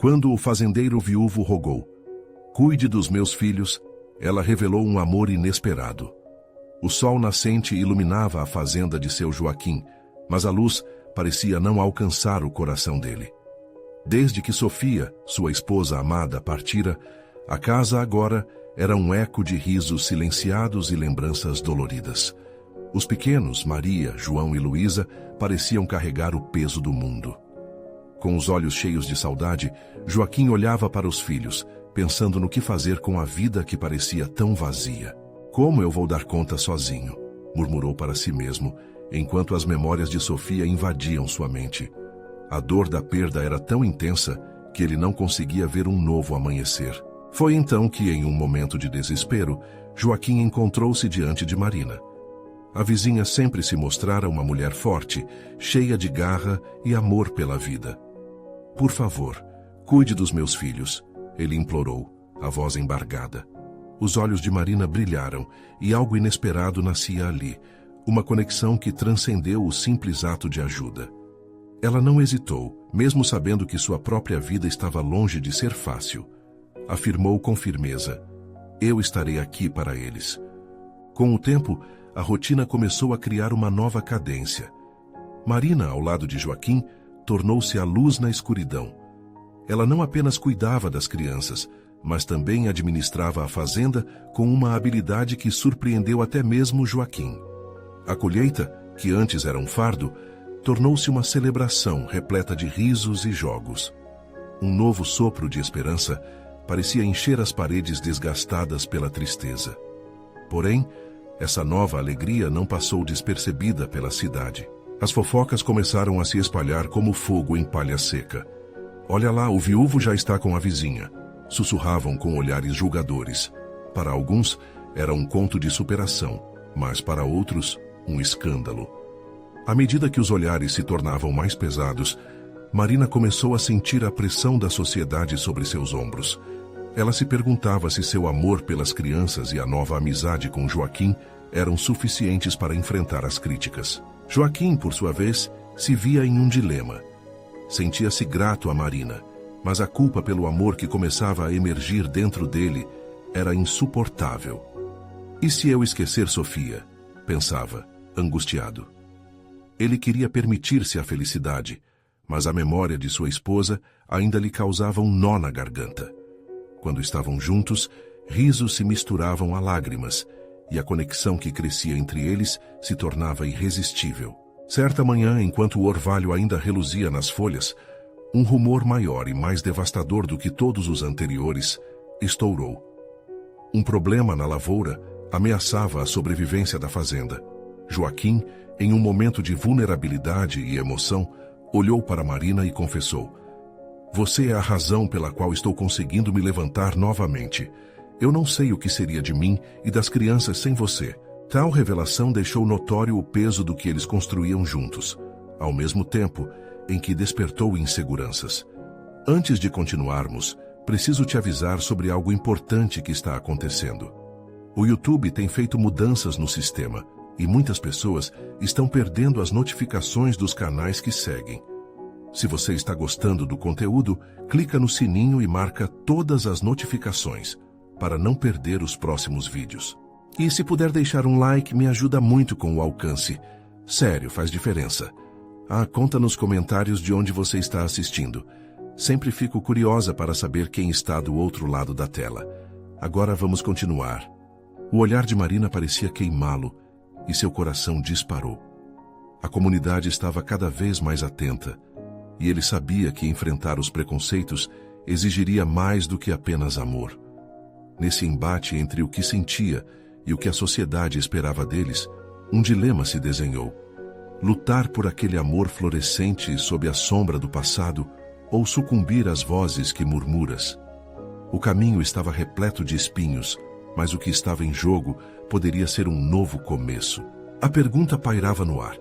Quando o fazendeiro viúvo rogou: "Cuide dos meus filhos", ela revelou um amor inesperado. O sol nascente iluminava a fazenda de seu Joaquim, mas a luz parecia não alcançar o coração dele. Desde que Sofia, sua esposa amada, partira, a casa agora era um eco de risos silenciados e lembranças doloridas. Os pequenos, Maria, João e Luísa, pareciam carregar o peso do mundo. Com os olhos cheios de saudade, Joaquim olhava para os filhos, pensando no que fazer com a vida que parecia tão vazia. "Como eu vou dar conta sozinho?", murmurou para si mesmo, enquanto as memórias de Sofia invadiam sua mente. A dor da perda era tão intensa que ele não conseguia ver um novo amanhecer. Foi então que, em um momento de desespero, Joaquim encontrou-se diante de Marina. A vizinha sempre se mostrara uma mulher forte, cheia de garra e amor pela vida. "Por favor, cuide dos meus filhos", ele implorou, a voz embargada. Os olhos de Marina brilharam e algo inesperado nascia ali, uma conexão que transcendeu o simples ato de ajuda. Ela não hesitou, mesmo sabendo que sua própria vida estava longe de ser fácil. Afirmou com firmeza: "Eu estarei aqui para eles." Com o tempo, a rotina começou a criar uma nova cadência. Marina, ao lado de Joaquim, tornou-se a luz na escuridão. Ela não apenas cuidava das crianças, mas também administrava a fazenda com uma habilidade que surpreendeu até mesmo Joaquim. A colheita, que antes era um fardo, tornou-se uma celebração repleta de risos e jogos. Um novo sopro de esperança parecia encher as paredes desgastadas pela tristeza. Porém, essa nova alegria não passou despercebida pela cidade. As fofocas começaram a se espalhar como fogo em palha seca. "Olha lá, o viúvo já está com a vizinha", sussurravam com olhares julgadores. Para alguns, era um conto de superação, mas para outros, um escândalo. À medida que os olhares se tornavam mais pesados, Marina começou a sentir a pressão da sociedade sobre seus ombros. Ela se perguntava se seu amor pelas crianças e a nova amizade com Joaquim eram suficientes para enfrentar as críticas. Joaquim, por sua vez, se via em um dilema. Sentia-se grato a Marina, mas a culpa pelo amor que começava a emergir dentro dele era insuportável. "E se eu esquecer Sofia?", pensava, angustiado. Ele queria permitir-se a felicidade, mas a memória de sua esposa ainda lhe causava um nó na garganta. Quando estavam juntos, risos se misturavam a lágrimas, e a conexão que crescia entre eles se tornava irresistível. Certa manhã, enquanto o orvalho ainda reluzia nas folhas, um rumor maior e mais devastador do que todos os anteriores estourou. Um problema na lavoura ameaçava a sobrevivência da fazenda. Joaquim, em um momento de vulnerabilidade e emoção, olhou para Marina e confessou: "Você é a razão pela qual estou conseguindo me levantar novamente. Eu não sei o que seria de mim e das crianças sem você." Tal revelação deixou notório o peso do que eles construíam juntos, ao mesmo tempo em que despertou inseguranças. "Antes de continuarmos, preciso te avisar sobre algo importante que está acontecendo. O YouTube tem feito mudanças no sistema e muitas pessoas estão perdendo as notificações dos canais que seguem. Se você está gostando do conteúdo, clica no sininho e marca todas as notificações para não perder os próximos vídeos. E se puder deixar um like, me ajuda muito com o alcance. Sério, faz diferença. Conta nos comentários de onde você está assistindo. Sempre fico curiosa para saber quem está do outro lado da tela. Agora vamos continuar." O olhar de Marina parecia queimá-lo e seu coração disparou. A comunidade estava cada vez mais atenta e ele sabia que enfrentar os preconceitos exigiria mais do que apenas amor. Nesse embate entre o que sentia e o que a sociedade esperava deles, um dilema se desenhou: lutar por aquele amor florescente sob a sombra do passado ou sucumbir às vozes que murmuras. O caminho estava repleto de espinhos, mas o que estava em jogo poderia ser um novo começo. A pergunta pairava no ar: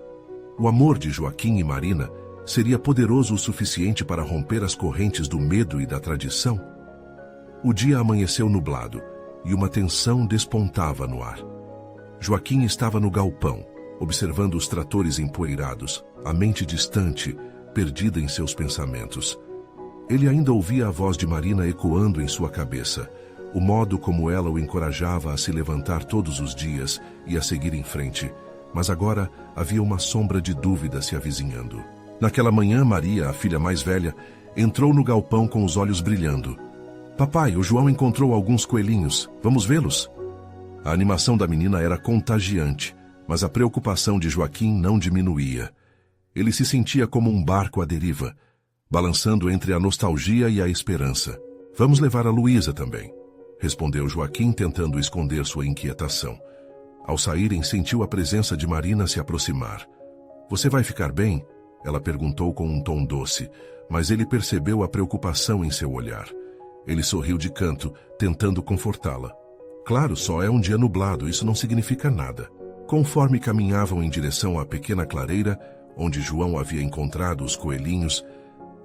o amor de Joaquim e Marina seria poderoso o suficiente para romper as correntes do medo e da tradição? O dia amanheceu nublado e uma tensão despontava no ar. Joaquim estava no galpão, observando os tratores empoeirados, a mente distante, perdida em seus pensamentos. Ele ainda ouvia a voz de Marina ecoando em sua cabeça, o modo como ela o encorajava a se levantar todos os dias e a seguir em frente, mas agora havia uma sombra de dúvida se avizinhando. Naquela manhã, Maria, a filha mais velha, entrou no galpão com os olhos brilhando. Papai, o João encontrou alguns coelhinhos. Vamos vê-los? A animação da menina era contagiante, mas a preocupação de Joaquim não diminuía. Ele se sentia como um barco à deriva, balançando entre a nostalgia e a esperança. Vamos levar a Luísa também, respondeu Joaquim, tentando esconder sua inquietação. Ao saírem, sentiu a presença de Marina se aproximar. Você vai ficar bem? Ela perguntou com um tom doce, mas ele percebeu a preocupação em seu olhar. Ele sorriu de canto, tentando confortá-la. Claro, só é um dia nublado, isso não significa nada. Conforme caminhavam em direção à pequena clareira, onde João havia encontrado os coelhinhos,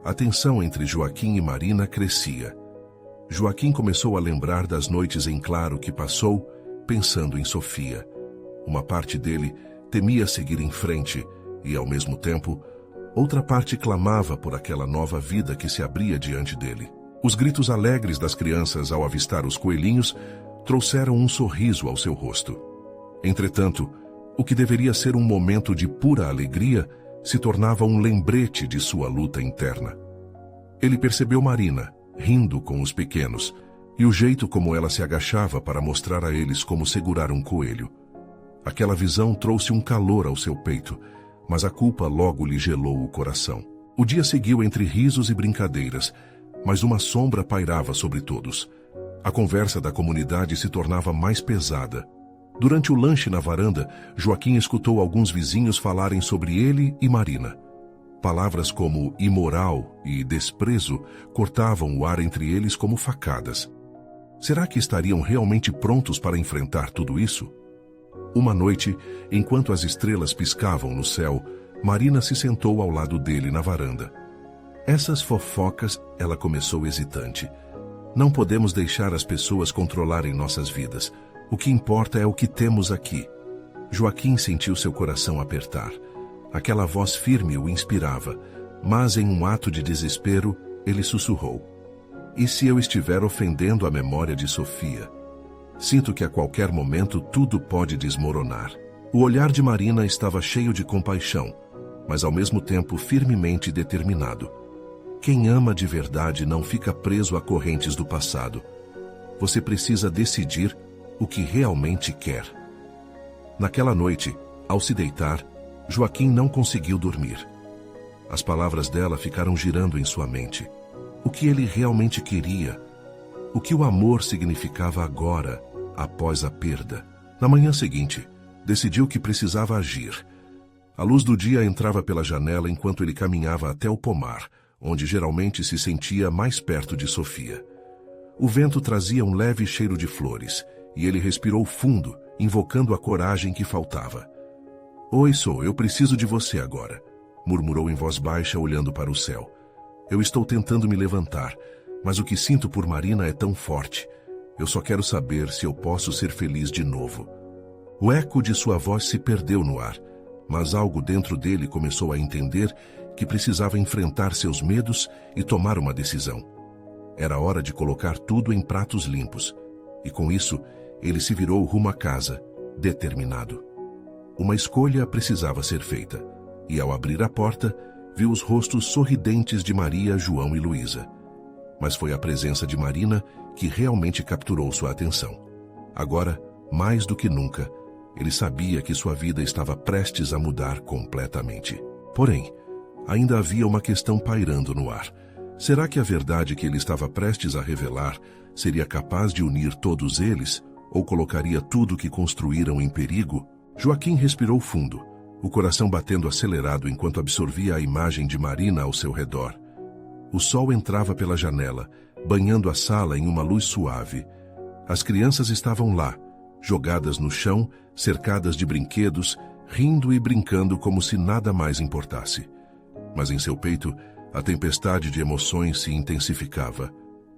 a tensão entre Joaquim e Marina crescia. Joaquim começou a lembrar das noites em claro que passou, pensando em Sofia. Uma parte dele temia seguir em frente e, ao mesmo tempo, outra parte clamava por aquela nova vida que se abria diante dele. Os gritos alegres das crianças ao avistar os coelhinhos trouxeram um sorriso ao seu rosto. Entretanto, o que deveria ser um momento de pura alegria se tornava um lembrete de sua luta interna. Ele percebeu Marina, rindo com os pequenos, e o jeito como ela se agachava para mostrar a eles como segurar um coelho. Aquela visão trouxe um calor ao seu peito, mas a culpa logo lhe gelou o coração. O dia seguiu entre risos e brincadeiras, mas uma sombra pairava sobre todos. A conversa da comunidade se tornava mais pesada. Durante o lanche na varanda, Joaquim escutou alguns vizinhos falarem sobre ele e Marina. Palavras como imoral e desprezo cortavam o ar entre eles como facadas. Será que estariam realmente prontos para enfrentar tudo isso? Uma noite, enquanto as estrelas piscavam no céu, Marina se sentou ao lado dele na varanda. Essas fofocas, ela começou hesitante. Não podemos deixar as pessoas controlarem nossas vidas. O que importa é o que temos aqui. Joaquim sentiu seu coração apertar. Aquela voz firme o inspirava, mas em um ato de desespero, ele sussurrou. E se eu estiver ofendendo a memória de Sofia? Sinto que a qualquer momento tudo pode desmoronar. O olhar de Marina estava cheio de compaixão, mas ao mesmo tempo firmemente determinado. Quem ama de verdade não fica preso a correntes do passado. Você precisa decidir o que realmente quer. Naquela noite, ao se deitar, Joaquim não conseguiu dormir. As palavras dela ficaram girando em sua mente. O que ele realmente queria? O que o amor significava agora, após a perda? Na manhã seguinte, decidiu que precisava agir. A luz do dia entrava pela janela enquanto ele caminhava até o pomar, onde geralmente se sentia mais perto de Sofia. O vento trazia um leve cheiro de flores, e ele respirou fundo, invocando a coragem que faltava. Oi, eu preciso de você agora, murmurou em voz baixa, olhando para o céu. Eu estou tentando me levantar, mas o que sinto por Marina é tão forte. Eu só quero saber se eu posso ser feliz de novo. O eco de sua voz se perdeu no ar, mas algo dentro dele começou a entender que precisava enfrentar seus medos e tomar uma decisão. Era hora de colocar tudo em pratos limpos, e com isso, ele se virou rumo à casa, determinado. Uma escolha precisava ser feita, e ao abrir a porta, viu os rostos sorridentes de Maria, João e Luísa. Mas foi a presença de Marina que realmente capturou sua atenção. Agora, mais do que nunca, ele sabia que sua vida estava prestes a mudar completamente. Porém, ainda havia uma questão pairando no ar. Será que a verdade que ele estava prestes a revelar seria capaz de unir todos eles, ou colocaria tudo que construíram em perigo? Joaquim respirou fundo, o coração batendo acelerado enquanto absorvia a imagem de Marina ao seu redor. O sol entrava pela janela, banhando a sala em uma luz suave. As crianças estavam lá, jogadas no chão, cercadas de brinquedos, rindo e brincando como se nada mais importasse. Mas em seu peito, a tempestade de emoções se intensificava.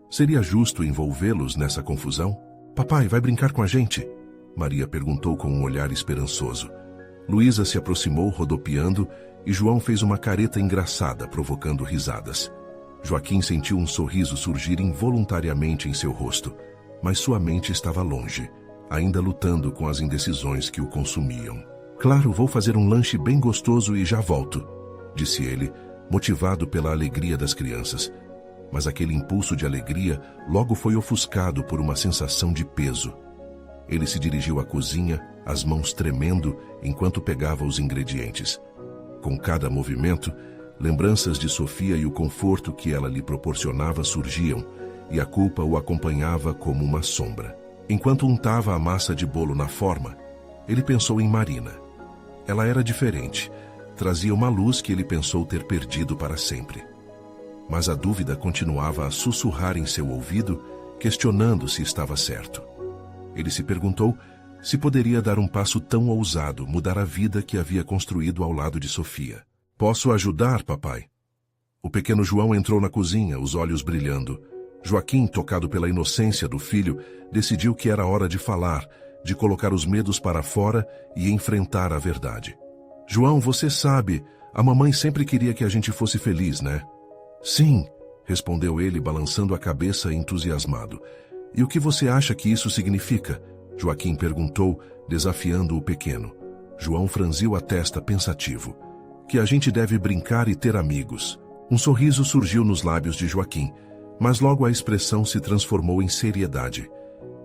Seria justo envolvê-los nessa confusão? Papai, vai brincar com a gente? Maria perguntou com um olhar esperançoso. Luísa se aproximou rodopiando e João fez uma careta engraçada, provocando risadas. Joaquim sentiu um sorriso surgir involuntariamente em seu rosto, mas sua mente estava longe, ainda lutando com as indecisões que o consumiam. Claro, vou fazer um lanche bem gostoso e já volto, disse ele, motivado pela alegria das crianças. Mas aquele impulso de alegria logo foi ofuscado por uma sensação de peso. Ele se dirigiu à cozinha, as mãos tremendo enquanto pegava os ingredientes. Com cada movimento, lembranças de Sofia e o conforto que ela lhe proporcionava surgiam, e a culpa o acompanhava como uma sombra. Enquanto untava a massa de bolo na forma, ele pensou em Marina. Ela era diferente, trazia uma luz que ele pensou ter perdido para sempre. Mas a dúvida continuava a sussurrar em seu ouvido, questionando se estava certo. Ele se perguntou se poderia dar um passo tão ousado, mudar a vida que havia construído ao lado de Sofia. Posso ajudar, papai? O pequeno João entrou na cozinha, os olhos brilhando. Joaquim, tocado pela inocência do filho, decidiu que era hora de falar, de colocar os medos para fora e enfrentar a verdade. João, você sabe, a mamãe sempre queria que a gente fosse feliz, né? Sim, respondeu ele, balançando a cabeça entusiasmado. E o que você acha que isso significa? Joaquim perguntou, desafiando o pequeno. João franziu a testa pensativo. Que a gente deve brincar e ter amigos. Um sorriso surgiu nos lábios de Joaquim, mas logo a expressão se transformou em seriedade.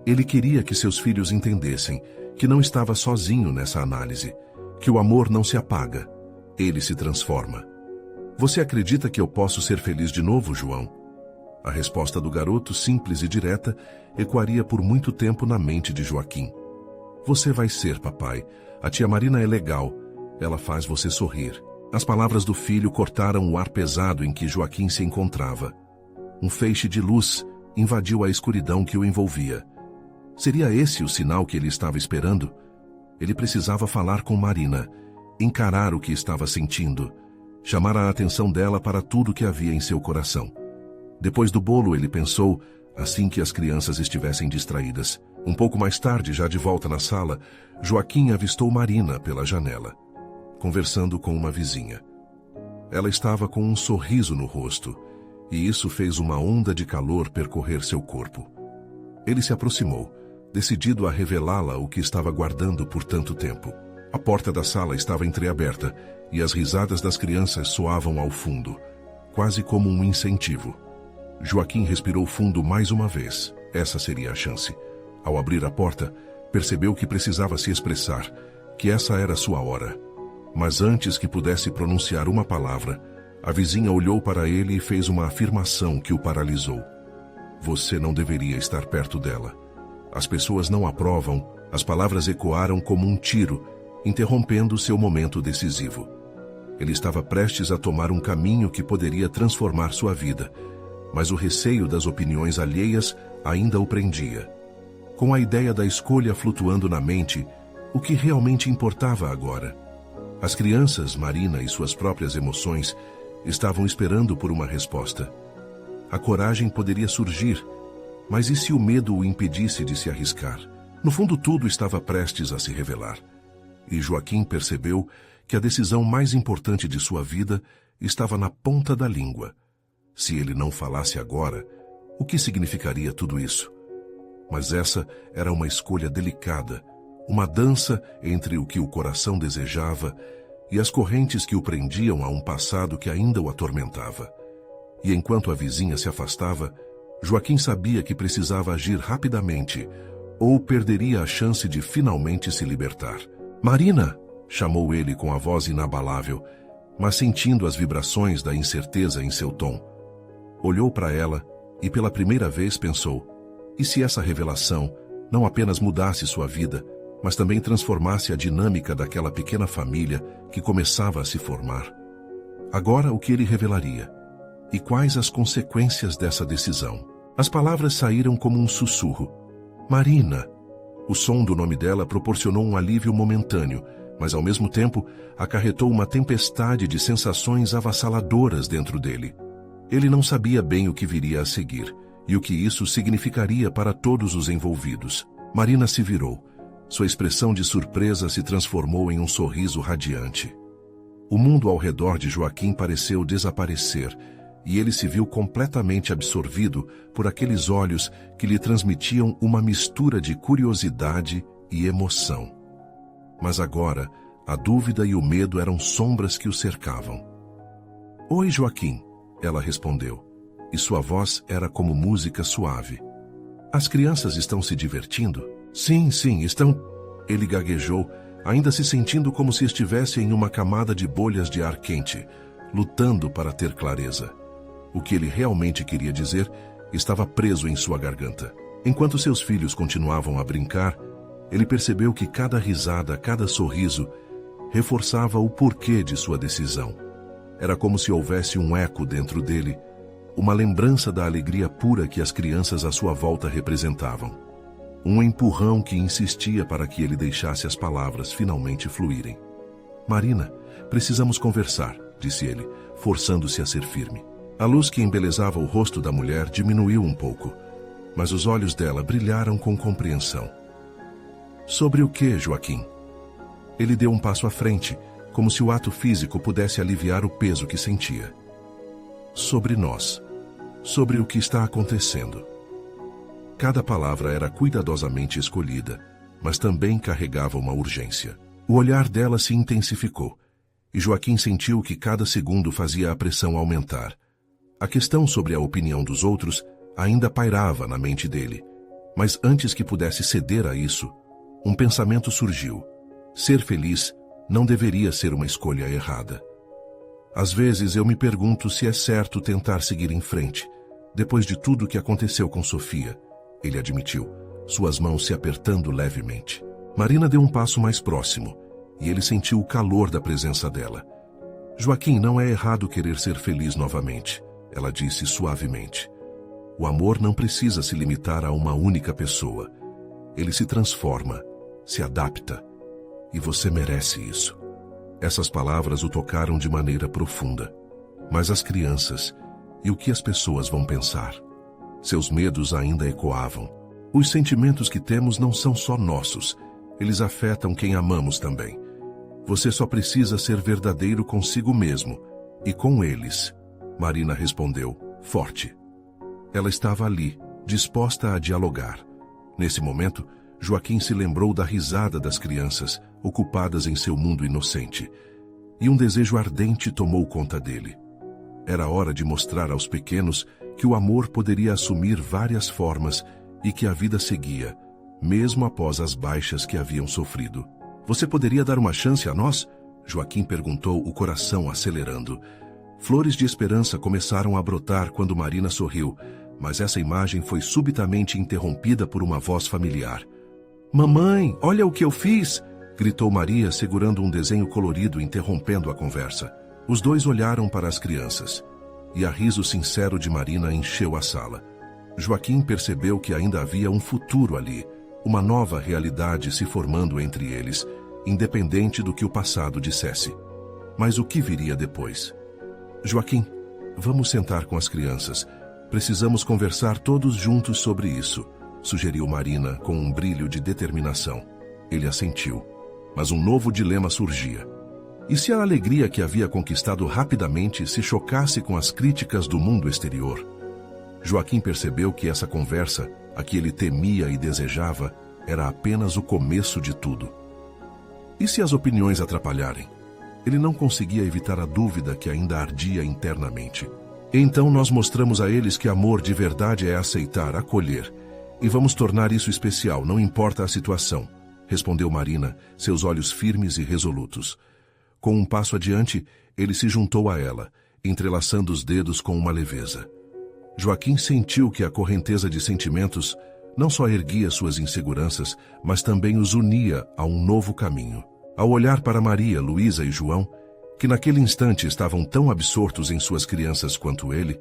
Ele queria que seus filhos entendessem que não estava sozinho nessa análise, que o amor não se apaga, ele se transforma. Você acredita que eu posso ser feliz de novo, João? A resposta do garoto, simples e direta, ecoaria por muito tempo na mente de Joaquim. Você vai ser, papai. A tia Marina é legal. Ela faz você sorrir. As palavras do filho cortaram o ar pesado em que Joaquim se encontrava. Um feixe de luz invadiu a escuridão que o envolvia. Seria esse o sinal que ele estava esperando? Ele precisava falar com Marina, encarar o que estava sentindo, chamar a atenção dela para tudo que havia em seu coração. Depois do bolo, ele pensou, assim que as crianças estivessem distraídas. Um pouco mais tarde, já de volta na sala, Joaquim avistou Marina pela janela, conversando com uma vizinha. Ela estava com um sorriso no rosto, e isso fez uma onda de calor percorrer seu corpo. Ele se aproximou, decidido a revelá-la o que estava guardando por tanto tempo. A porta da sala estava entreaberta, e as risadas das crianças soavam ao fundo, quase como um incentivo. Joaquim respirou fundo mais uma vez. Essa seria a chance. Ao abrir a porta, percebeu que precisava se expressar, que essa era sua hora. Mas antes que pudesse pronunciar uma palavra, a vizinha olhou para ele e fez uma afirmação que o paralisou. Você não deveria estar perto dela. As pessoas não aprovam. As palavras ecoaram como um tiro, interrompendo seu momento decisivo. Ele estava prestes a tomar um caminho que poderia transformar sua vida, mas o receio das opiniões alheias ainda o prendia. Com a ideia da escolha flutuando na mente, o que realmente importava agora? As crianças, Marina e suas próprias emoções, estavam esperando por uma resposta. A coragem poderia surgir, mas e se o medo o impedisse de se arriscar? No fundo, tudo estava prestes a se revelar. E Joaquim percebeu que a decisão mais importante de sua vida estava na ponta da língua. Se ele não falasse agora, o que significaria tudo isso? Mas essa era uma escolha delicada, uma dança entre o que o coração desejava e as correntes que o prendiam a um passado que ainda o atormentava. E enquanto a vizinha se afastava, Joaquim sabia que precisava agir rapidamente, ou perderia a chance de finalmente se libertar. Marina! Chamou ele com a voz inabalável, mas sentindo as vibrações da incerteza em seu tom. Olhou para ela e pela primeira vez pensou, e se essa revelação não apenas mudasse sua vida, mas também transformasse a dinâmica daquela pequena família que começava a se formar? Agora o que ele revelaria? E quais as consequências dessa decisão? As palavras saíram como um sussurro. Marina! O som do nome dela proporcionou um alívio momentâneo, mas ao mesmo tempo acarretou uma tempestade de sensações avassaladoras dentro dele. Ele não sabia bem o que viria a seguir, e o que isso significaria para todos os envolvidos. Marina se virou. Sua expressão de surpresa se transformou em um sorriso radiante. O mundo ao redor de Joaquim pareceu desaparecer, e ele se viu completamente absorvido por aqueles olhos que lhe transmitiam uma mistura de curiosidade e emoção. Mas agora, a dúvida e o medo eram sombras que o cercavam. "Oi, Joaquim", ela respondeu, e sua voz era como música suave. "As crianças estão se divertindo?" Sim, estão." Ele gaguejou, ainda se sentindo como se estivesse em uma camada de bolhas de ar quente, lutando para ter clareza. O que ele realmente queria dizer estava preso em sua garganta. Enquanto seus filhos continuavam a brincar, ele percebeu que cada risada, cada sorriso, reforçava o porquê de sua decisão. Era como se houvesse um eco dentro dele, uma lembrança da alegria pura que as crianças à sua volta representavam. Um empurrão que insistia para que ele deixasse as palavras finalmente fluírem. "Marina, precisamos conversar", disse ele, forçando-se a ser firme. A luz que embelezava o rosto da mulher diminuiu um pouco, mas os olhos dela brilharam com compreensão. "Sobre o que, Joaquim?" Ele deu um passo à frente, como se o ato físico pudesse aliviar o peso que sentia. "Sobre nós. Sobre o que está acontecendo." Cada palavra era cuidadosamente escolhida, mas também carregava uma urgência. O olhar dela se intensificou, e Joaquim sentiu que cada segundo fazia a pressão aumentar. A questão sobre a opinião dos outros ainda pairava na mente dele, mas antes que pudesse ceder a isso, um pensamento surgiu. Ser feliz não deveria ser uma escolha errada. "Às vezes eu me pergunto se é certo tentar seguir em frente, depois de tudo o que aconteceu com Sofia", ele admitiu, suas mãos se apertando levemente. Marina deu um passo mais próximo, e ele sentiu o calor da presença dela. "Joaquim, não é errado querer ser feliz novamente", ela disse suavemente. "O amor não precisa se limitar a uma única pessoa. Ele se transforma, se adapta, e você merece isso." Essas palavras o tocaram de maneira profunda. Mas as crianças, e o que as pessoas vão pensar? Seus medos ainda ecoavam. Os sentimentos que temos não são só nossos, eles afetam quem amamos também. Você só precisa ser verdadeiro consigo mesmo, e com eles. Marina respondeu, forte. Ela estava ali, disposta a dialogar. Nesse momento, Joaquim se lembrou da risada das crianças, ocupadas em seu mundo inocente, e um desejo ardente tomou conta dele. Era hora de mostrar aos pequenos que o amor poderia assumir várias formas e que a vida seguia, mesmo após as baixas que haviam sofrido. "Você poderia dar uma chance a nós?" Joaquim perguntou, o coração acelerando. Flores de esperança começaram a brotar quando Marina sorriu, mas essa imagem foi subitamente interrompida por uma voz familiar. "Mamãe, olha o que eu fiz!" gritou Maria, segurando um desenho colorido, interrompendo a conversa. Os dois olharam para as crianças, e a riso sincero de Marina encheu a sala. Joaquim percebeu que ainda havia um futuro ali, uma nova realidade se formando entre eles, independente do que o passado dissesse. Mas o que viria depois? "Joaquim, vamos sentar com as crianças. Precisamos conversar todos juntos sobre isso", sugeriu Marina com um brilho de determinação. Ele assentiu, mas um novo dilema surgia. E se a alegria que havia conquistado rapidamente se chocasse com as críticas do mundo exterior? Joaquim percebeu que essa conversa, a que ele temia e desejava, era apenas o começo de tudo. E se as opiniões atrapalharem? Ele não conseguia evitar a dúvida que ainda ardia internamente. "Então nós mostramos a eles que amor de verdade é aceitar, acolher. E vamos tornar isso especial, não importa a situação", respondeu Marina, seus olhos firmes e resolutos. Com um passo adiante, ele se juntou a ela, entrelaçando os dedos com uma leveza. Joaquim sentiu que a correnteza de sentimentos não só erguia suas inseguranças, mas também os unia a um novo caminho. Ao olhar para Maria, Luísa e João, que naquele instante estavam tão absortos em suas crianças quanto ele,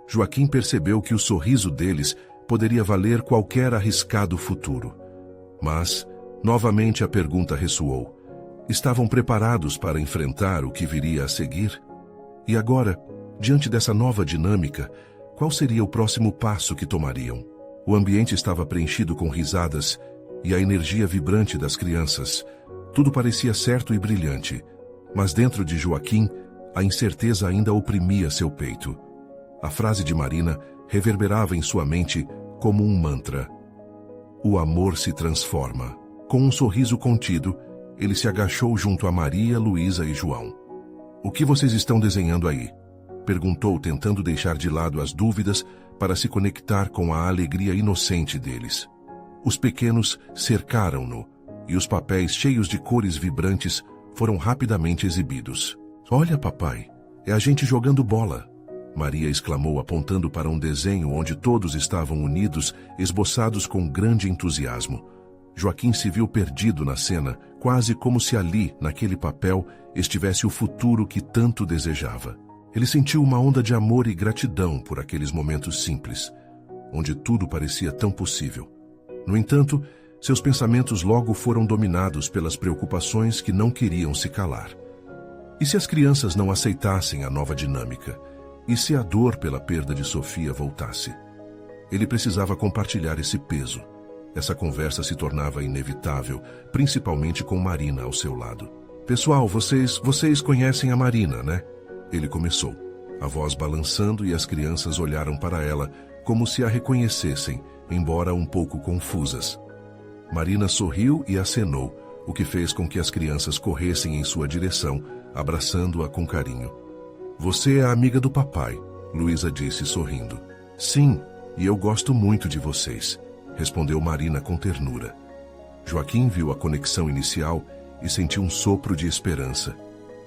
Joaquim percebeu que o sorriso deles poderia valer qualquer arriscado futuro. Mas, novamente a pergunta ressoou. Estavam preparados para enfrentar o que viria a seguir? E agora, diante dessa nova dinâmica, qual seria o próximo passo que tomariam? O ambiente estava preenchido com risadas e a energia vibrante das crianças. Tudo parecia certo e brilhante, mas dentro de Joaquim, a incerteza ainda oprimia seu peito. A frase de Marina reverberava em sua mente como um mantra. O amor se transforma. Com um sorriso contido, ele se agachou junto a Maria, Luísa e João. O que vocês estão desenhando aí? Perguntou, tentando deixar de lado as dúvidas para se conectar com a alegria inocente deles. Os pequenos cercaram-no e os papéis cheios de cores vibrantes foram rapidamente exibidos. Olha, papai, é a gente jogando bola. Maria exclamou, apontando para um desenho onde todos estavam unidos, esboçados com grande entusiasmo. Joaquim se viu perdido na cena, quase como se ali, naquele papel, estivesse o futuro que tanto desejava. Ele sentiu uma onda de amor e gratidão por aqueles momentos simples, onde tudo parecia tão possível. No entanto, seus pensamentos logo foram dominados pelas preocupações que não queriam se calar. E se as crianças não aceitassem a nova dinâmica? E se a dor pela perda de Sofia voltasse? Ele precisava compartilhar esse peso. Essa conversa se tornava inevitável, principalmente com Marina ao seu lado. Pessoal, vocês conhecem a Marina, né? Ele começou, a voz balançando, e as crianças olharam para ela como se a reconhecessem, embora um pouco confusas. Marina sorriu e acenou, o que fez com que as crianças corressem em sua direção, abraçando-a com carinho. Você é a amiga do papai, Luísa disse sorrindo. Sim, e eu gosto muito de vocês, respondeu Marina com ternura. Joaquim viu a conexão inicial e sentiu um sopro de esperança.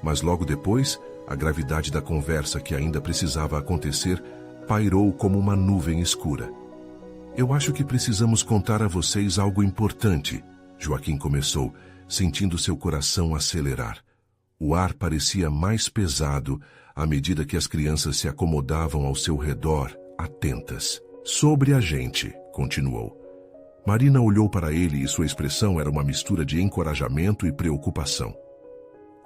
Mas logo depois, a gravidade da conversa que ainda precisava acontecer pairou como uma nuvem escura. Eu acho que precisamos contar a vocês algo importante, Joaquim começou, sentindo seu coração acelerar. O ar parecia mais pesado à medida que as crianças se acomodavam ao seu redor, atentas. Sobre a gente, continuou. Marina olhou para ele e sua expressão era uma mistura de encorajamento e preocupação.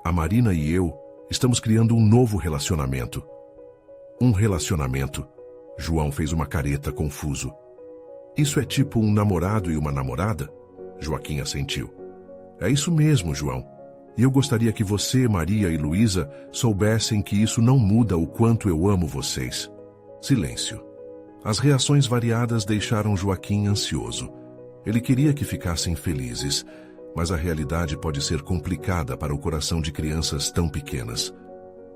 A Marina e eu estamos criando um novo relacionamento. Um relacionamento? João fez uma careta confuso. Isso é tipo um namorado e uma namorada? Joaquim assentiu. É isso mesmo, João. E eu gostaria que você, Maria e Luísa soubessem que isso não muda o quanto eu amo vocês. Silêncio. As reações variadas deixaram Joaquim ansioso. Ele queria que ficassem felizes, mas a realidade pode ser complicada para o coração de crianças tão pequenas.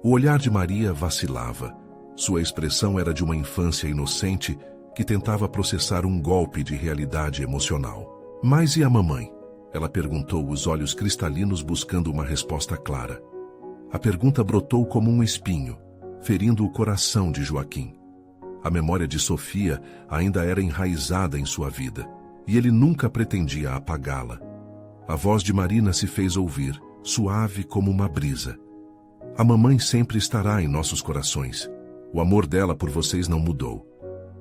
O olhar de Maria vacilava. Sua expressão era de uma infância inocente que tentava processar um golpe de realidade emocional. Mas e a mamãe? Ela perguntou, os olhos cristalinos buscando uma resposta clara. A pergunta brotou como um espinho, ferindo o coração de Joaquim. A memória de Sofia ainda era enraizada em sua vida, e ele nunca pretendia apagá-la. A voz de Marina se fez ouvir, suave como uma brisa. A mamãe sempre estará em nossos corações. O amor dela por vocês não mudou.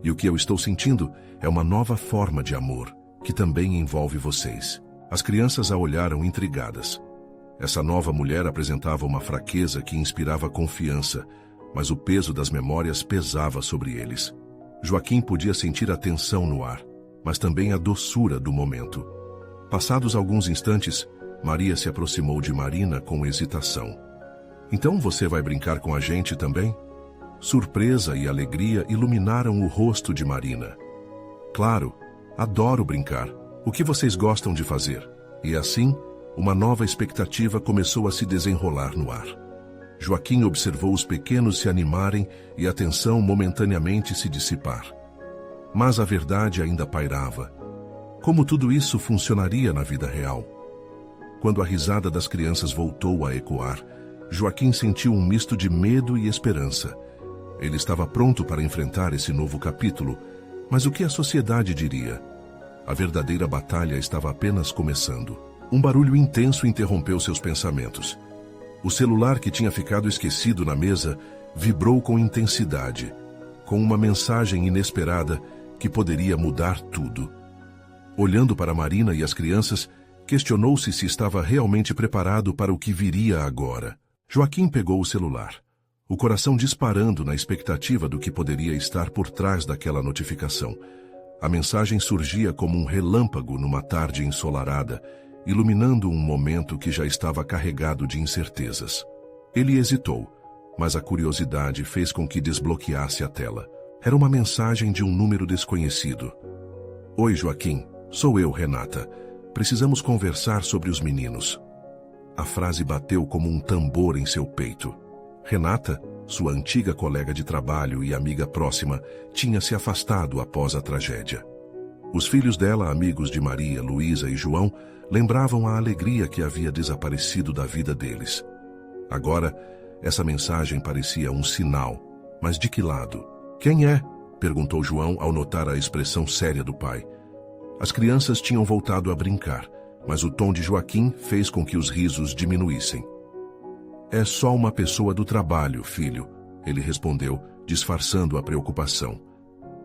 E o que eu estou sentindo é uma nova forma de amor, que também envolve vocês. As crianças a olharam intrigadas. Essa nova mulher apresentava uma fraqueza que inspirava confiança, mas o peso das memórias pesava sobre eles. Joaquim podia sentir a tensão no ar, mas também a doçura do momento. Passados alguns instantes, Maria se aproximou de Marina com hesitação. Então você vai brincar com a gente também? Surpresa e alegria iluminaram o rosto de Marina. Claro, adoro brincar. O que vocês gostam de fazer? E assim, uma nova expectativa começou a se desenrolar no ar. Joaquim observou os pequenos se animarem e a tensão momentaneamente se dissipar. Mas a verdade ainda pairava. Como tudo isso funcionaria na vida real? Quando a risada das crianças voltou a ecoar, Joaquim sentiu um misto de medo e esperança. Ele estava pronto para enfrentar esse novo capítulo, mas o que a sociedade diria? A verdadeira batalha estava apenas começando. Um barulho intenso interrompeu seus pensamentos. O celular que tinha ficado esquecido na mesa vibrou com intensidade, com uma mensagem inesperada que poderia mudar tudo. Olhando para Marina e as crianças, questionou-se se estava realmente preparado para o que viria agora. Joaquim pegou o celular, o coração disparando na expectativa do que poderia estar por trás daquela notificação. A mensagem surgia como um relâmpago numa tarde ensolarada, iluminando um momento que já estava carregado de incertezas. Ele hesitou, mas a curiosidade fez com que desbloqueasse a tela. Era uma mensagem de um número desconhecido. Oi, Joaquim. Sou eu, Renata. Precisamos conversar sobre os meninos. A frase bateu como um tambor em seu peito. Renata, sua antiga colega de trabalho e amiga próxima, tinha se afastado após a tragédia. Os filhos dela, amigos de Maria, Luísa e João, lembravam a alegria que havia desaparecido da vida deles. Agora, essa mensagem parecia um sinal. Mas de que lado? Quem é? Perguntou João ao notar a expressão séria do pai. As crianças tinham voltado a brincar, mas o tom de Joaquim fez com que os risos diminuíssem. É só uma pessoa do trabalho, filho, ele respondeu, disfarçando a preocupação.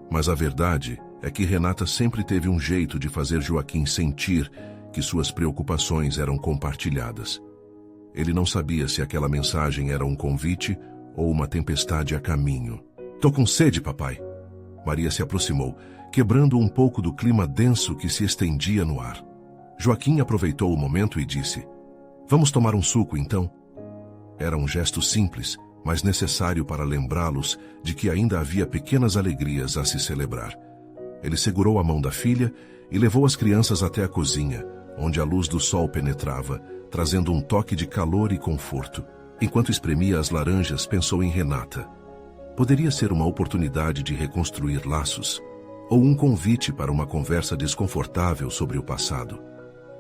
Mas a verdade é que Renata sempre teve um jeito de fazer Joaquim sentir que suas preocupações eram compartilhadas. Ele não sabia se aquela mensagem era um convite ou uma tempestade a caminho. Tô com sede, papai. Maria se aproximou, quebrando um pouco do clima denso que se estendia no ar. Joaquim aproveitou o momento e disse: Vamos tomar um suco, então? Era um gesto simples, mas necessário para lembrá-los de que ainda havia pequenas alegrias a se celebrar. Ele segurou a mão da filha e levou as crianças até a cozinha, onde a luz do sol penetrava, trazendo um toque de calor e conforto. Enquanto espremia as laranjas, pensou em Renata. Poderia ser uma oportunidade de reconstruir laços, ou um convite para uma conversa desconfortável sobre o passado.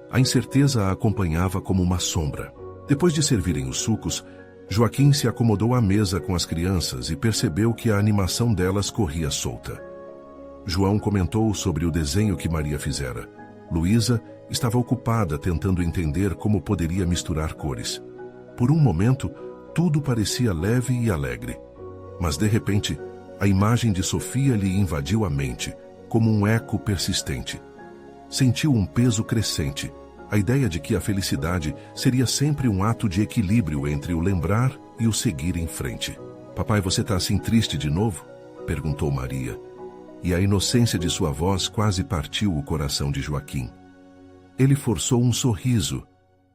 A incerteza a acompanhava como uma sombra. Depois de servirem os sucos, Joaquim se acomodou à mesa com as crianças e percebeu que a animação delas corria solta. João comentou sobre o desenho que Maria fizera. Luísa estava ocupada tentando entender como poderia misturar cores. Por um momento, tudo parecia leve e alegre. Mas, de repente, a imagem de Sofia lhe invadiu a mente, como um eco persistente. Sentiu um peso crescente, a ideia de que a felicidade seria sempre um ato de equilíbrio entre o lembrar e o seguir em frente. Papai, você está assim triste de novo? Perguntou Maria. E a inocência de sua voz quase partiu o coração de Joaquim. Ele forçou um sorriso,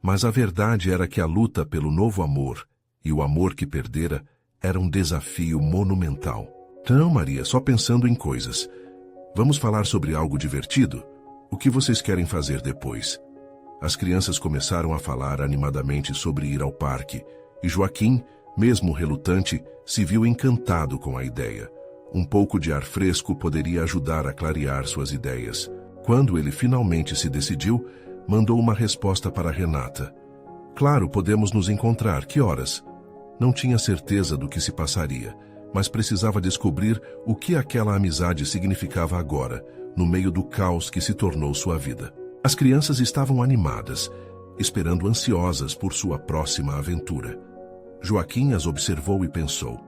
mas a verdade era que a luta pelo novo amor e o amor que perdera era um desafio monumental. Não, Maria, só pensando em coisas. Vamos falar sobre algo divertido? O que vocês querem fazer depois? As crianças começaram a falar animadamente sobre ir ao parque, e Joaquim, mesmo relutante, se viu encantado com a ideia. Um pouco de ar fresco poderia ajudar a clarear suas ideias. Quando ele finalmente se decidiu, mandou uma resposta para Renata. Claro, podemos nos encontrar. Que horas? Não tinha certeza do que se passaria, mas precisava descobrir o que aquela amizade significava agora, no meio do caos que se tornou sua vida. As crianças estavam animadas, esperando ansiosas por sua próxima aventura. Joaquim as observou e pensou: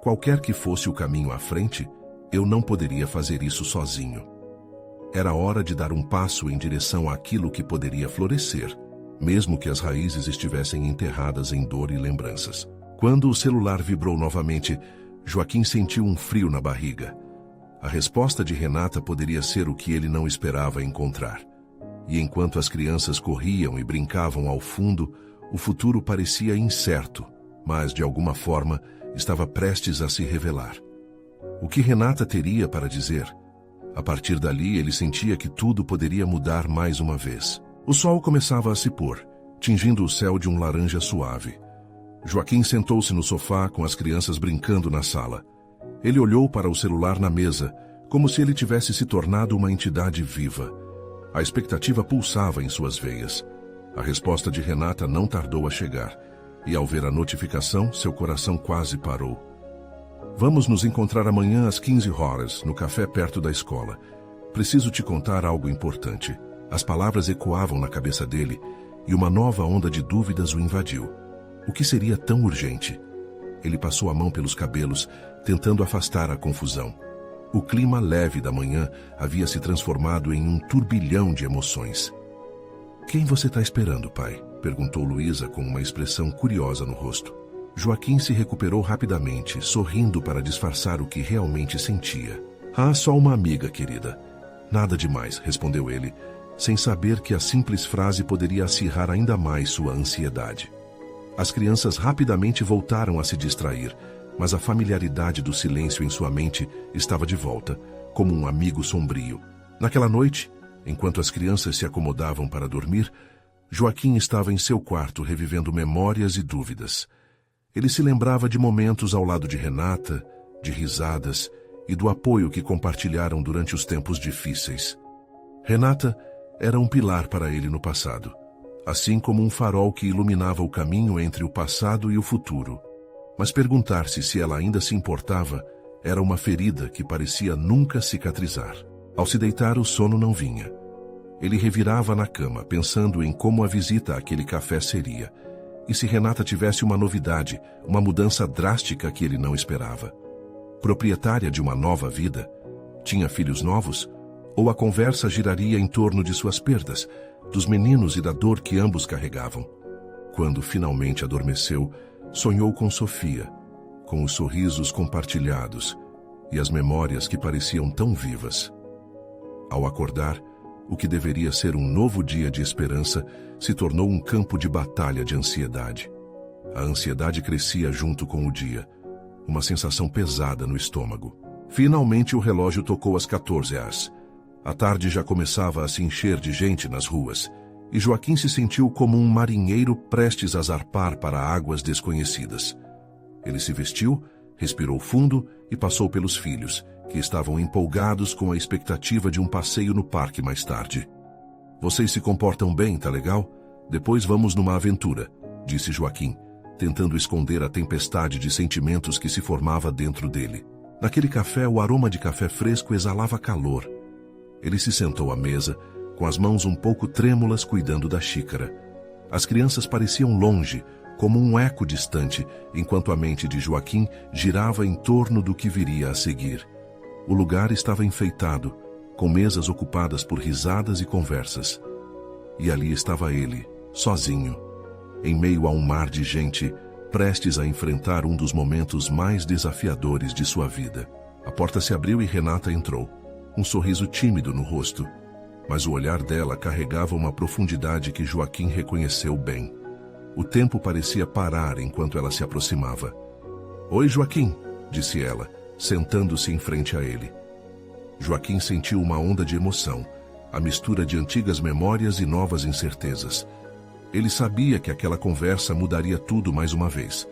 qualquer que fosse o caminho à frente, eu não poderia fazer isso sozinho. Era hora de dar um passo em direção àquilo que poderia florescer, mesmo que as raízes estivessem enterradas em dor e lembranças. Quando o celular vibrou novamente, Joaquim sentiu um frio na barriga. A resposta de Renata poderia ser o que ele não esperava encontrar. E enquanto as crianças corriam e brincavam ao fundo, o futuro parecia incerto, mas, de alguma forma, estava prestes a se revelar. O que Renata teria para dizer? A partir dali, ele sentia que tudo poderia mudar mais uma vez. O sol começava a se pôr, tingindo o céu de um laranja suave. Joaquim sentou-se no sofá com as crianças brincando na sala. Ele olhou para o celular na mesa, como se ele tivesse se tornado uma entidade viva. A expectativa pulsava em suas veias. A resposta de Renata não tardou a chegar, e ao ver a notificação, seu coração quase parou. Vamos nos encontrar amanhã às 15 horas, no café perto da escola. Preciso te contar algo importante. As palavras ecoavam na cabeça dele, e uma nova onda de dúvidas o invadiu. O que seria tão urgente? Ele passou a mão pelos cabelos, tentando afastar a confusão. O clima leve da manhã havia se transformado em um turbilhão de emoções. Quem você está esperando, pai? Perguntou Luísa com uma expressão curiosa no rosto. Joaquim se recuperou rapidamente, sorrindo para disfarçar o que realmente sentia. Ah, só uma amiga, querida. Nada demais, respondeu ele, sem saber que a simples frase poderia acirrar ainda mais sua ansiedade. As crianças rapidamente voltaram a se distrair, mas a familiaridade do silêncio em sua mente estava de volta, como um amigo sombrio. Naquela noite, enquanto as crianças se acomodavam para dormir, Joaquim estava em seu quarto revivendo memórias e dúvidas. Ele se lembrava de momentos ao lado de Renata, de risadas e do apoio que compartilharam durante os tempos difíceis. Renata era um pilar para ele no passado, assim como um farol que iluminava o caminho entre o passado e o futuro. Mas perguntar-se se ela ainda se importava era uma ferida que parecia nunca cicatrizar. Ao se deitar, o sono não vinha. Ele revirava na cama, pensando em como a visita àquele café seria. E se Renata tivesse uma novidade, uma mudança drástica que ele não esperava? Proprietária de uma nova vida? Tinha filhos novos? Ou a conversa giraria em torno de suas perdas, dos meninos e da dor que ambos carregavam? Quando finalmente adormeceu, sonhou com Sofia, com os sorrisos compartilhados e as memórias que pareciam tão vivas. Ao acordar, o que deveria ser um novo dia de esperança se tornou um campo de batalha de ansiedade. A ansiedade crescia junto com o dia, uma sensação pesada no estômago. Finalmente o relógio tocou às 14h. A tarde já começava a se encher de gente nas ruas, e Joaquim se sentiu como um marinheiro prestes a zarpar para águas desconhecidas. Ele se vestiu, respirou fundo e passou pelos filhos, que estavam empolgados com a expectativa de um passeio no parque mais tarde. "Vocês se comportam bem, tá legal? Depois vamos numa aventura", disse Joaquim, tentando esconder a tempestade de sentimentos que se formava dentro dele. Naquele café, o aroma de café fresco exalava calor. Ele se sentou à mesa, com as mãos um pouco trêmulas cuidando da xícara. As crianças pareciam longe, como um eco distante, enquanto a mente de Joaquim girava em torno do que viria a seguir. O lugar estava enfeitado, com mesas ocupadas por risadas e conversas. E ali estava ele, sozinho, em meio a um mar de gente, prestes a enfrentar um dos momentos mais desafiadores de sua vida. A porta se abriu e Renata entrou, um sorriso tímido no rosto, mas o olhar dela carregava uma profundidade que Joaquim reconheceu bem. O tempo parecia parar enquanto ela se aproximava. "Oi, Joaquim", disse ela, sentando-se em frente a ele. Joaquim sentiu uma onda de emoção, a mistura de antigas memórias e novas incertezas. Ele sabia que aquela conversa mudaria tudo mais uma vez,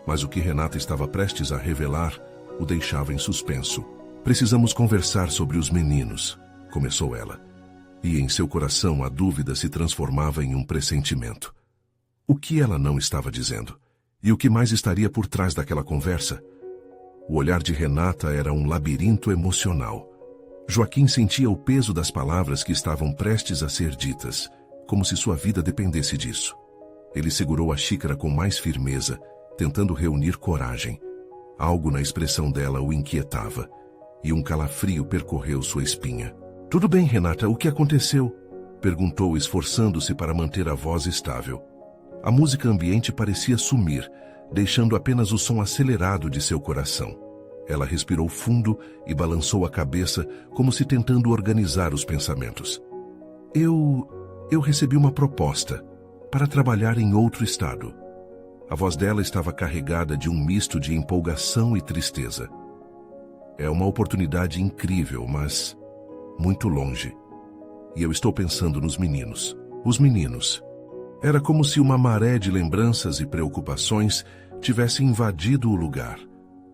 mas o que Renata estava prestes a revelar o deixava em suspenso. "Precisamos conversar sobre os meninos", começou ela, e em seu coração a dúvida se transformava em um pressentimento. O que ela não estava dizendo? E o que mais estaria por trás daquela conversa? O olhar de Renata era um labirinto emocional. Joaquim sentia o peso das palavras que estavam prestes a ser ditas, como se sua vida dependesse disso. Ele segurou a xícara com mais firmeza, tentando reunir coragem. Algo na expressão dela o inquietava, e um calafrio percorreu sua espinha. "Tudo bem, Renata, o que aconteceu?", perguntou, esforçando-se para manter a voz estável. A música ambiente parecia sumir, deixando apenas o som acelerado de seu coração. Ela respirou fundo e balançou a cabeça, como se tentando organizar os pensamentos. Eu recebi uma proposta para trabalhar em outro estado." A voz dela estava carregada de um misto de empolgação e tristeza. "É uma oportunidade incrível, mas muito longe. E eu estou pensando nos meninos." Os meninos. Era como se uma maré de lembranças e preocupações tivesse invadido o lugar.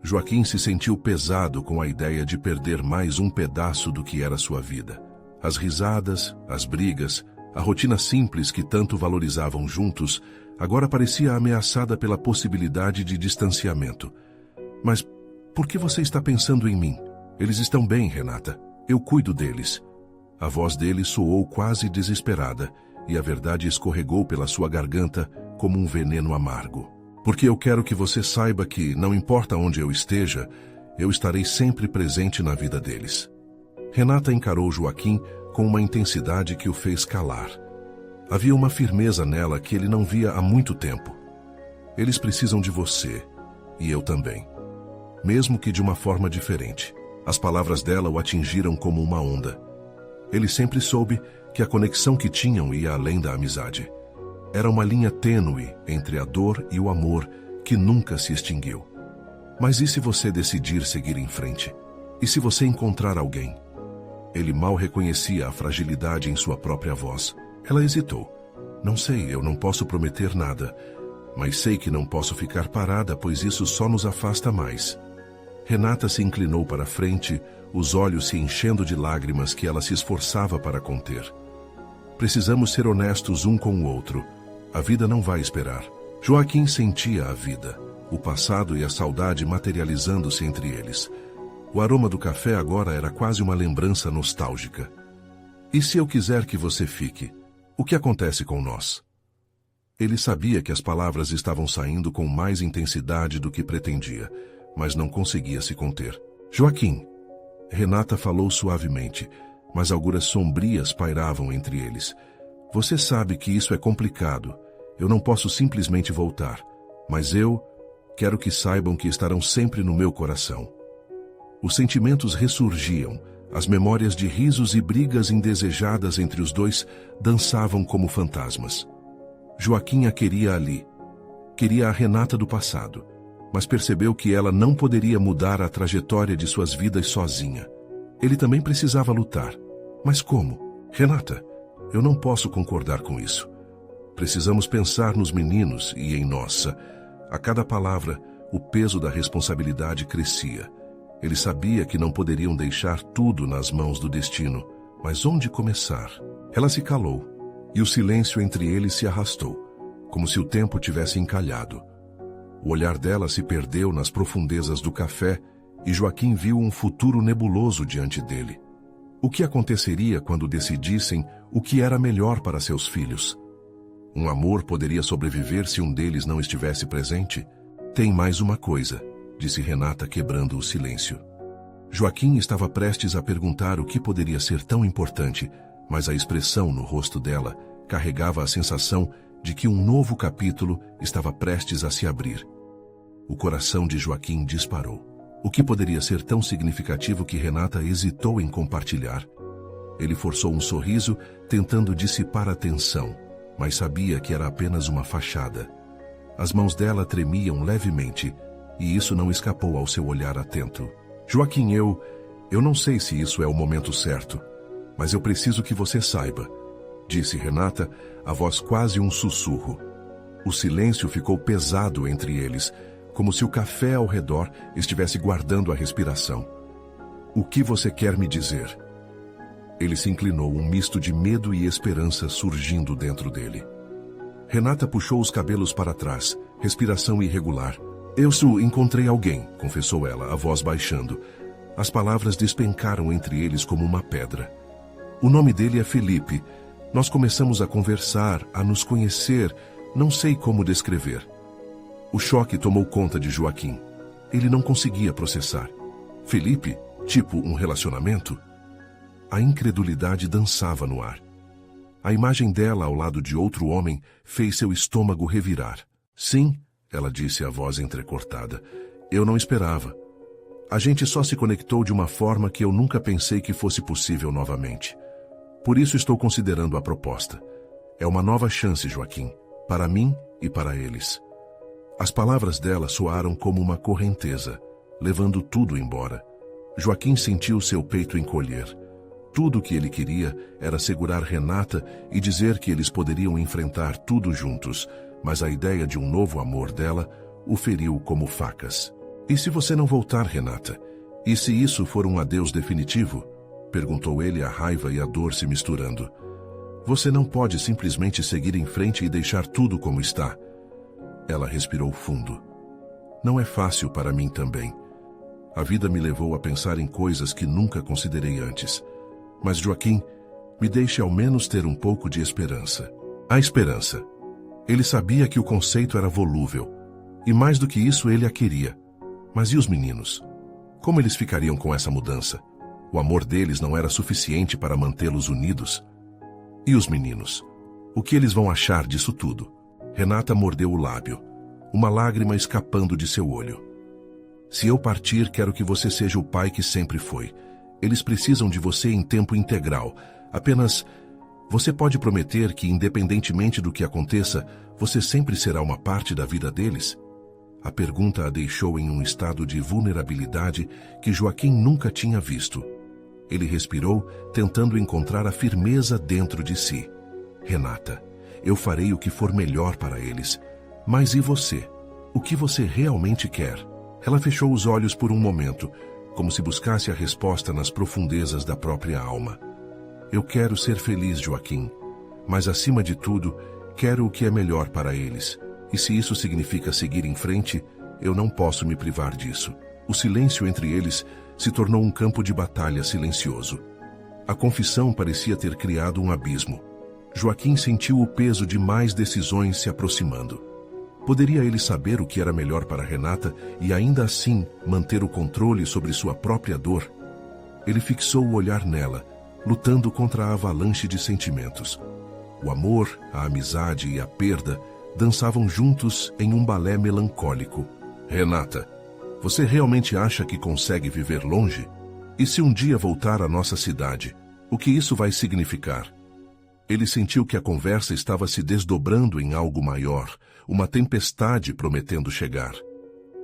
Joaquim se sentiu pesado com a ideia de perder mais um pedaço do que era sua vida. As risadas, as brigas, a rotina simples que tanto valorizavam juntos, agora parecia ameaçada pela possibilidade de distanciamento. "Mas por que você está pensando em mim? Eles estão bem, Renata. Eu cuido deles." A voz dele soou quase desesperada, e a verdade escorregou pela sua garganta como um veneno amargo. "Porque eu quero que você saiba que, não importa onde eu esteja, eu estarei sempre presente na vida deles." Renata encarou Joaquim com uma intensidade que o fez calar. Havia uma firmeza nela que ele não via há muito tempo. "Eles precisam de você, e eu também. Mesmo que de uma forma diferente." As palavras dela o atingiram como uma onda. Ele sempre soube que a conexão que tinham ia além da amizade. Era uma linha tênue entre a dor e o amor que nunca se extinguiu. Mas e se você decidir seguir em frente? E se você encontrar alguém? Ele mal reconhecia a fragilidade em sua própria voz. Ela hesitou. Não sei, eu não posso prometer nada, mas sei que não posso ficar parada, pois isso só nos afasta mais. Renata se inclinou para a frente, os olhos se enchendo de lágrimas que ela se esforçava para conter. Precisamos ser honestos um com o outro. A vida não vai esperar. Joaquim sentia a vida, o passado e a saudade materializando-se entre eles. O aroma do café agora era quase uma lembrança nostálgica. E se eu quiser que você fique, o que acontece com nós? Ele sabia que as palavras estavam saindo com mais intensidade do que pretendia, mas não conseguia se conter. Joaquim, Renata falou suavemente, mas auguras sombrias pairavam entre eles. Você sabe que isso é complicado. Eu não posso simplesmente voltar, mas eu quero que saibam que estarão sempre no meu coração. Os sentimentos ressurgiam, as memórias de risos e brigas indesejadas entre os dois dançavam como fantasmas. Joaquim a queria ali. Queria a Renata do passado, mas percebeu que ela não poderia mudar a trajetória de suas vidas sozinha. Ele também precisava lutar. Mas como? Renata, eu não posso concordar com isso. Precisamos pensar nos meninos e em nossa. A cada palavra, o peso da responsabilidade crescia. Ele sabia que não poderiam deixar tudo nas mãos do destino, mas onde começar? Ela se calou, e o silêncio entre eles se arrastou, como se o tempo tivesse encalhado. O olhar dela se perdeu nas profundezas do café e Joaquim viu um futuro nebuloso diante dele. O que aconteceria quando decidissem o que era melhor para seus filhos? Um amor poderia sobreviver se um deles não estivesse presente? Tem mais uma coisa, disse Renata quebrando o silêncio. Joaquim estava prestes a perguntar o que poderia ser tão importante, mas a expressão no rosto dela carregava a sensação de que um novo capítulo estava prestes a se abrir. O coração de Joaquim disparou. O que poderia ser tão significativo que Renata hesitou em compartilhar? Ele forçou um sorriso, tentando dissipar a tensão, mas sabia que era apenas uma fachada. As mãos dela tremiam levemente, e isso não escapou ao seu olhar atento. Joaquim, eu não sei se isso é o momento certo, mas eu preciso que você saiba, disse Renata, a voz quase um sussurro. O silêncio ficou pesado entre eles, como se o café ao redor estivesse guardando a respiração. O que você quer me dizer? Ele se inclinou, um misto de medo e esperança surgindo dentro dele. Renata puxou os cabelos para trás, respiração irregular. Eu encontrei alguém, confessou ela, a voz baixando. As palavras despencaram entre eles como uma pedra. O nome dele é Felipe. Nós começamos a conversar, a nos conhecer, não sei como descrever. O choque tomou conta de Joaquim. Ele não conseguia processar. Felipe? Tipo um relacionamento? A incredulidade dançava no ar. A imagem dela ao lado de outro homem fez seu estômago revirar. Sim, ela disse, a voz entrecortada. Eu não esperava. A gente só se conectou de uma forma que eu nunca pensei que fosse possível novamente. Por isso estou considerando a proposta. É uma nova chance, Joaquim, para mim e para eles. As palavras dela soaram como uma correnteza, levando tudo embora. Joaquim sentiu seu peito encolher. Tudo o que ele queria era segurar Renata e dizer que eles poderiam enfrentar tudo juntos, mas a ideia de um novo amor dela o feriu como facas. E se você não voltar, Renata? E se isso for um adeus definitivo? Perguntou ele, a raiva e a dor se misturando. Você não pode simplesmente seguir em frente e deixar tudo como está. Ela respirou fundo. Não é fácil para mim também. A vida me levou a pensar em coisas que nunca considerei antes. Mas, Joaquim, me deixe ao menos ter um pouco de esperança. A esperança. Ele sabia que o conceito era volúvel. E mais do que isso, ele a queria. Mas e os meninos? Como eles ficariam com essa mudança? O amor deles não era suficiente para mantê-los unidos. E os meninos? O que eles vão achar disso tudo? Renata mordeu o lábio, uma lágrima escapando de seu olho. Se eu partir, quero que você seja o pai que sempre foi. Eles precisam de você em tempo integral. Apenas Você pode prometer que, independentemente do que aconteça, você sempre será uma parte da vida deles? A pergunta a deixou em um estado de vulnerabilidade que Joaquim nunca tinha visto. Ele respirou, tentando encontrar a firmeza dentro de si. Renata, eu farei o que for melhor para eles. Mas e você? O que você realmente quer? Ela fechou os olhos por um momento, como se buscasse a resposta nas profundezas da própria alma. Eu quero ser feliz, Joaquim, mas acima de tudo, quero o que é melhor para eles. E se isso significa seguir em frente, eu não posso me privar disso. O silêncio entre eles se tornou um campo de batalha silencioso. A confissão parecia ter criado um abismo. Joaquim sentiu o peso de mais decisões se aproximando. Poderia ele saber o que era melhor para Renata e ainda assim manter o controle sobre sua própria dor? Ele fixou o olhar nela, lutando contra a avalanche de sentimentos. O amor, a amizade e a perda dançavam juntos em um balé melancólico. Renata, você realmente acha que consegue viver longe? E se um dia voltar à nossa cidade, o que isso vai significar? Ele sentiu que a conversa estava se desdobrando em algo maior, uma tempestade prometendo chegar.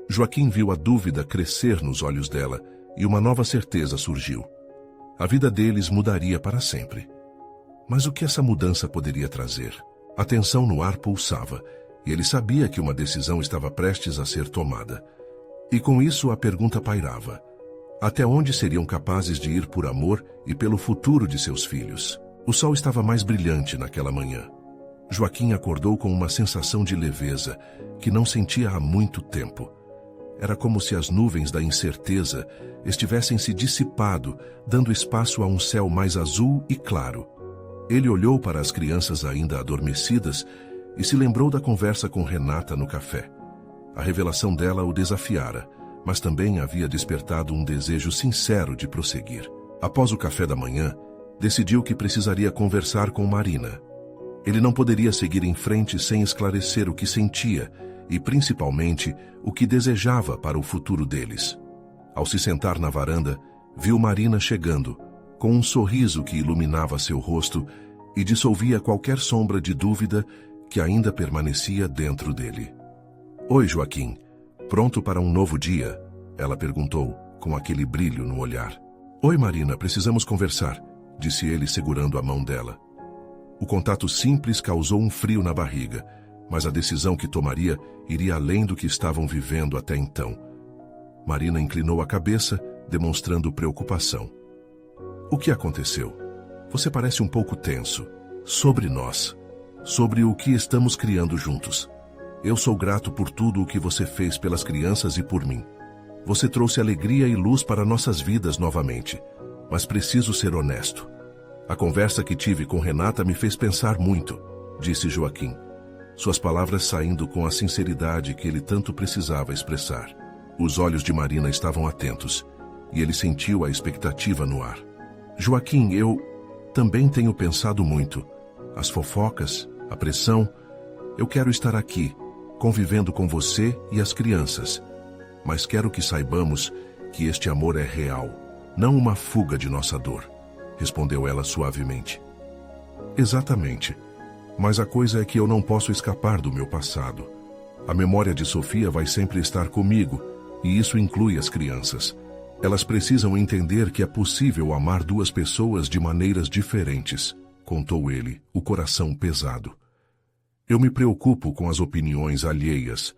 Joaquim viu a dúvida crescer nos olhos dela e uma nova certeza surgiu. A vida deles mudaria para sempre. Mas o que essa mudança poderia trazer? A tensão no ar pulsava, e ele sabia que uma decisão estava prestes a ser tomada. E com isso a pergunta pairava: até onde seriam capazes de ir por amor e pelo futuro de seus filhos? O sol estava mais brilhante naquela manhã. Joaquim acordou com uma sensação de leveza que não sentia há muito tempo. Era como se as nuvens da incerteza estivessem se dissipado, dando espaço a um céu mais azul e claro. Ele olhou para as crianças ainda adormecidas e se lembrou da conversa com Renata no café. A revelação dela o desafiara, mas também havia despertado um desejo sincero de prosseguir. Após o café da manhã, decidiu que precisaria conversar com Marina. Ele não poderia seguir em frente sem esclarecer o que sentia e, principalmente, o que desejava para o futuro deles. Ao se sentar na varanda, viu Marina chegando, com um sorriso que iluminava seu rosto e dissolvia qualquer sombra de dúvida que ainda permanecia dentro dele. Oi, Joaquim. Pronto para um novo dia? Ela perguntou, com aquele brilho no olhar. Oi, Marina, precisamos conversar, disse ele segurando a mão dela. O contato simples causou um frio na barriga, mas a decisão que tomaria iria além do que estavam vivendo até então. Marina inclinou a cabeça, demonstrando preocupação. O que aconteceu? Você parece um pouco tenso. Sobre nós. Sobre o que estamos criando juntos. Eu sou grato por tudo o que você fez pelas crianças e por mim. Você trouxe alegria e luz para nossas vidas novamente. Mas preciso ser honesto. A conversa que tive com Renata me fez pensar muito, disse Joaquim, suas palavras saindo com a sinceridade que ele tanto precisava expressar. Os olhos de Marina estavam atentos, e ele sentiu a expectativa no ar. Joaquim, eu também tenho pensado muito. As fofocas, a pressão. Eu quero estar aqui, convivendo com você e as crianças. Mas quero que saibamos que este amor é real, não uma fuga de nossa dor. Respondeu ela suavemente. Exatamente. Mas a coisa é que eu não posso escapar do meu passado. A memória de Sofia vai sempre estar comigo, e isso inclui as crianças. Elas precisam entender que é possível amar duas pessoas de maneiras diferentes, contou ele, o coração pesado. Eu me preocupo com as opiniões alheias.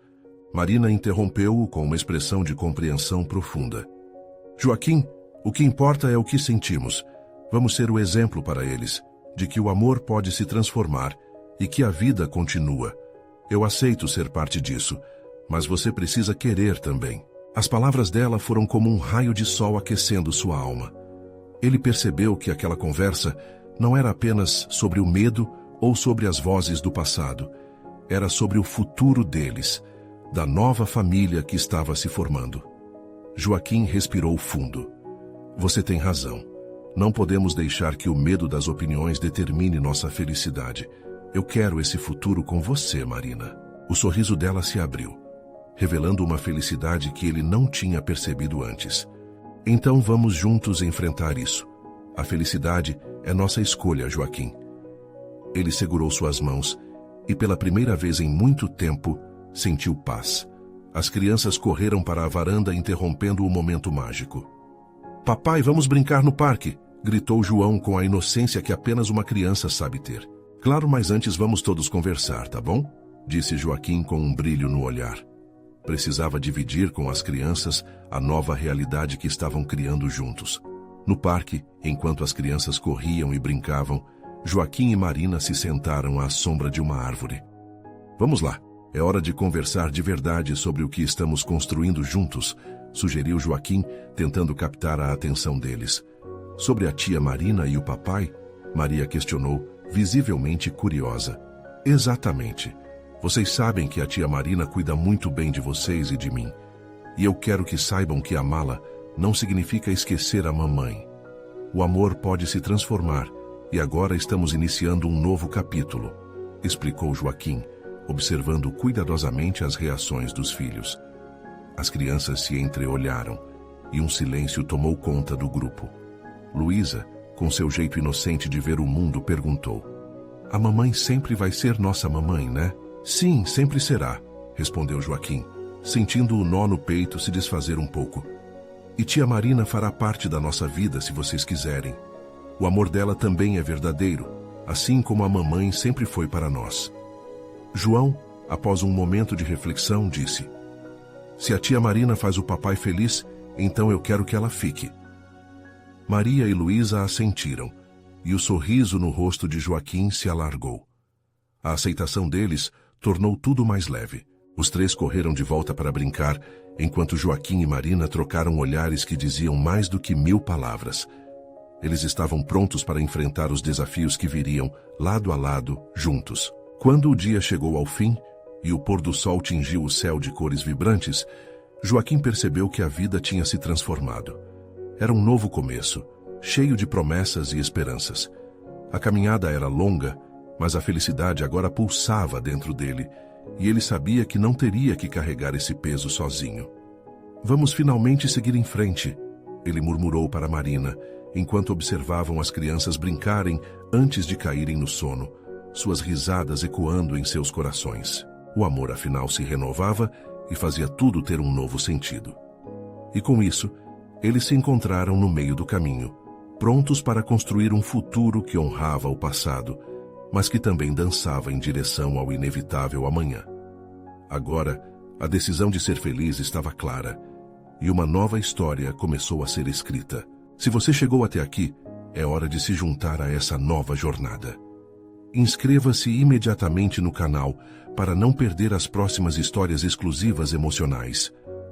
Marina interrompeu-o com uma expressão de compreensão profunda. Joaquim, o que importa é o que sentimos. Vamos ser o exemplo para eles, de que o amor pode se transformar e que a vida continua. Eu aceito ser parte disso, mas você precisa querer também. As palavras dela foram como um raio de sol aquecendo sua alma. Ele percebeu que aquela conversa não era apenas sobre o medo ou sobre as vozes do passado. Era sobre o futuro deles, da nova família que estava se formando. Joaquim respirou fundo. Você tem razão. Não podemos deixar que o medo das opiniões determine nossa felicidade. Eu quero esse futuro com você, Marina. O sorriso dela se abriu, revelando uma felicidade que ele não tinha percebido antes. Então vamos juntos enfrentar isso. A felicidade é nossa escolha, Joaquim. Ele segurou suas mãos e, pela primeira vez em muito tempo, sentiu paz. As crianças correram para a varanda, interrompendo o momento mágico. "Papai, vamos brincar no parque!" gritou João com a inocência que apenas uma criança sabe ter. "Claro, mas antes vamos todos conversar, tá bom?" disse Joaquim com um brilho no olhar. Precisava dividir com as crianças a nova realidade que estavam criando juntos. No parque, enquanto as crianças corriam e brincavam, Joaquim e Marina se sentaram à sombra de uma árvore. "Vamos lá, é hora de conversar de verdade sobre o que estamos construindo juntos", sugeriu Joaquim, tentando captar a atenção deles. "Sobre a tia Marina e o papai?" Maria questionou, visivelmente curiosa. "Exatamente. Vocês sabem que a tia Marina cuida muito bem de vocês e de mim. E eu quero que saibam que amá-la não significa esquecer a mamãe. O amor pode se transformar, e agora estamos iniciando um novo capítulo", explicou Joaquim, observando cuidadosamente as reações dos filhos. As crianças se entreolharam, e um silêncio tomou conta do grupo. Luísa, com seu jeito inocente de ver o mundo, perguntou: "A mamãe sempre vai ser nossa mamãe, né?" "Sim, sempre será", respondeu Joaquim, sentindo o nó no peito se desfazer um pouco. "E tia Marina fará parte da nossa vida se vocês quiserem. O amor dela também é verdadeiro, assim como a mamãe sempre foi para nós." João, após um momento de reflexão, disse: "Se a tia Marina faz o papai feliz, então eu quero que ela fique." Maria e Luísa assentiram, e o sorriso no rosto de Joaquim se alargou. A aceitação deles tornou tudo mais leve. Os três correram de volta para brincar, enquanto Joaquim e Marina trocaram olhares que diziam mais do que 1000 palavras. Eles estavam prontos para enfrentar os desafios que viriam, lado a lado, juntos. Quando o dia chegou ao fim e o pôr do sol tingiu o céu de cores vibrantes, Joaquim percebeu que a vida tinha se transformado. Era um novo começo, cheio de promessas e esperanças. A caminhada era longa, mas a felicidade agora pulsava dentro dele, e ele sabia que não teria que carregar esse peso sozinho. "Vamos finalmente seguir em frente", ele murmurou para Marina, enquanto observavam as crianças brincarem antes de caírem no sono, suas risadas ecoando em seus corações. O amor afinal se renovava e fazia tudo ter um novo sentido. E com isso, eles se encontraram no meio do caminho, prontos para construir um futuro que honrava o passado, mas que também dançava em direção ao inevitável amanhã. Agora, a decisão de ser feliz estava clara, e uma nova história começou a ser escrita. Se você chegou até aqui, é hora de se juntar a essa nova jornada. Inscreva-se imediatamente no canal para não perder as próximas histórias exclusivas emocionais.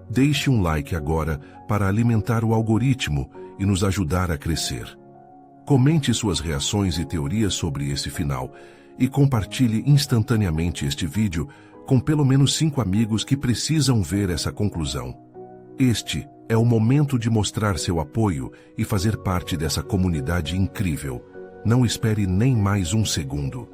Deixe um like agora para alimentar o algoritmo e nos ajudar a crescer. Comente suas reações e teorias sobre esse final e compartilhe instantaneamente este vídeo com pelo menos 5 amigos que precisam ver essa conclusão. Este é o momento de mostrar seu apoio e fazer parte dessa comunidade incrível. Não espere nem mais um segundo.